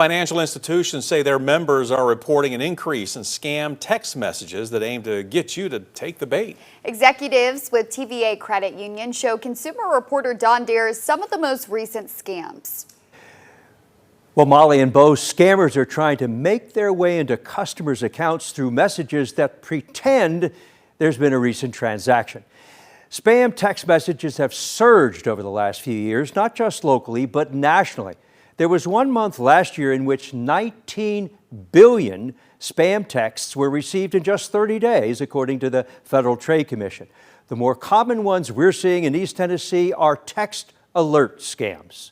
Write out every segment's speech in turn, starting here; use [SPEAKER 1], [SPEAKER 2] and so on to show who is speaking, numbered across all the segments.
[SPEAKER 1] Financial institutions say their members are reporting an increase in scam text messages that aim to get you to take the bait.
[SPEAKER 2] Executives with TVA Credit Union show consumer reporter Don Dares some of the most recent scams.
[SPEAKER 3] Well, Molly and Bo, scammers are trying to make their way into customers' accounts through messages that pretend there's been a recent transaction. Spam text messages have surged over the last few years, not just locally, but nationally. There was 1 month last year in which 19 billion spam texts were received in just 30 days, according to the Federal Trade Commission. The more common ones we're seeing in East Tennessee are text alert scams.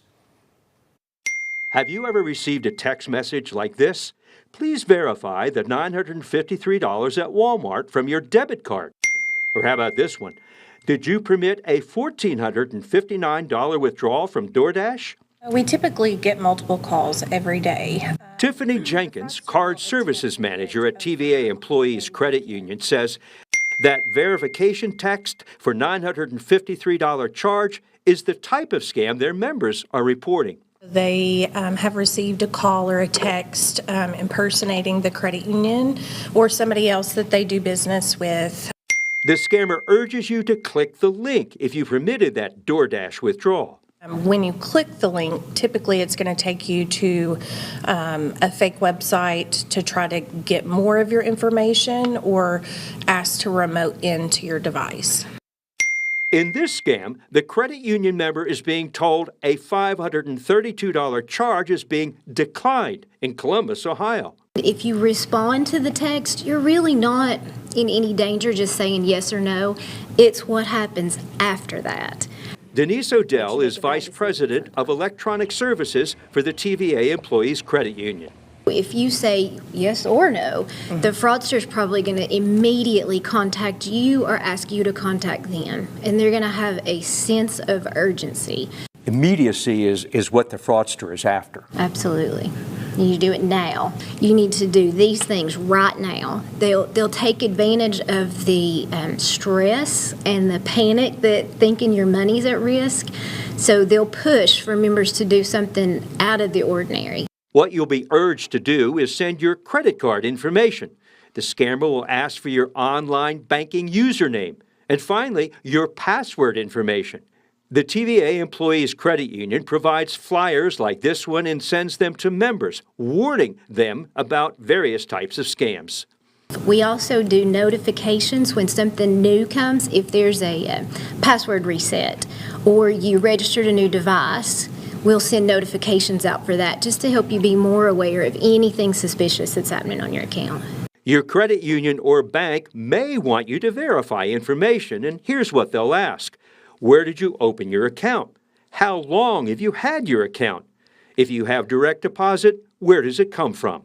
[SPEAKER 3] Have you ever received a text message like this? Please verify the $953 at Walmart from your debit card. Or how about this one? Did you permit a $1,459 withdrawal from DoorDash?
[SPEAKER 4] We typically get multiple calls every day.
[SPEAKER 3] Tiffany Jenkins, card services manager at TVA Employees Credit Union, says that verification text for $953 charge is the type of scam their members are reporting.
[SPEAKER 4] They have received a call or a text impersonating the credit union or somebody else that they do business with.
[SPEAKER 3] The scammer urges you to click the link if you permitted that DoorDash withdrawal.
[SPEAKER 4] When you click the link, typically it's going to take you to a fake website to try to get more of your information or ask to remote into your device.
[SPEAKER 3] In this scam, the credit union member is being told a $532 charge is being declined in Columbus, Ohio.
[SPEAKER 5] If you respond to the text, you're really not in any danger just saying yes or no. It's what happens after that.
[SPEAKER 3] Denise Odell is Vice President of Electronic Services for the TVA Employees Credit Union.
[SPEAKER 5] If you say yes or no, the fraudster is probably going to immediately contact you or ask you to contact them, and they're going to have a sense of urgency.
[SPEAKER 3] Immediacy is what the fraudster is after.
[SPEAKER 5] Absolutely. You do it now. You need to do these things right now. They'll take advantage of the stress and the panic that thinking your money's at risk, so they'll push for members to do something out of the ordinary.
[SPEAKER 3] What you'll be urged to do is send your credit card information. The scammer will ask for your online banking username and finally your password information. The TVA Employees Credit Union provides flyers like this one and sends them to members, warning them about various types of scams.
[SPEAKER 5] We also do notifications when something new comes. If there's a password reset or you registered a new device, we'll send notifications out for that just to help you be more aware of anything suspicious that's happening on your account.
[SPEAKER 3] Your credit union or bank may want you to verify information, and here's what they'll ask. Where did you open your account? How long have you had your account? If you have direct deposit, where does it come from?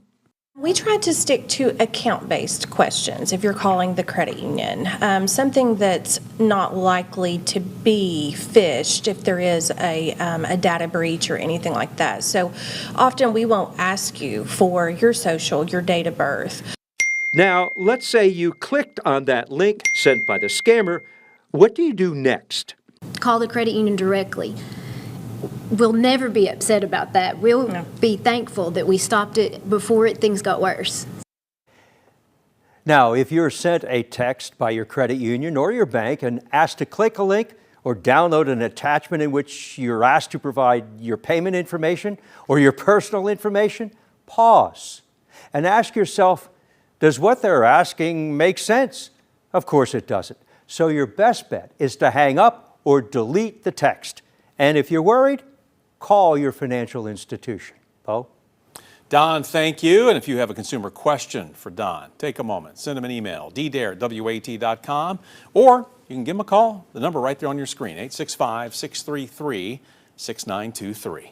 [SPEAKER 4] We try to stick to account-based questions if you're calling the credit union. Something that's not likely to be phished if there is a data breach or anything like that. So often we won't ask you for your social, your date of birth.
[SPEAKER 3] Now, let's say you clicked on that link sent by the scammer. What do you do next?
[SPEAKER 5] Call the credit union directly. We'll never be upset about that. We'll be thankful that we stopped it before things got worse.
[SPEAKER 3] Now, if you're sent a text by your credit union or your bank and asked to click a link or download an attachment in which you're asked to provide your payment information or your personal information, pause and ask yourself, does what they're asking make sense? Of course it doesn't. So your best bet is to hang up or delete the text. And if you're worried, call your financial institution. Bo?
[SPEAKER 1] Don, thank you. And if you have a consumer question for Don, take a moment. Send him an email, ddare@wat.com, or you can give him a call. The number right there on your screen, 865-633-6923.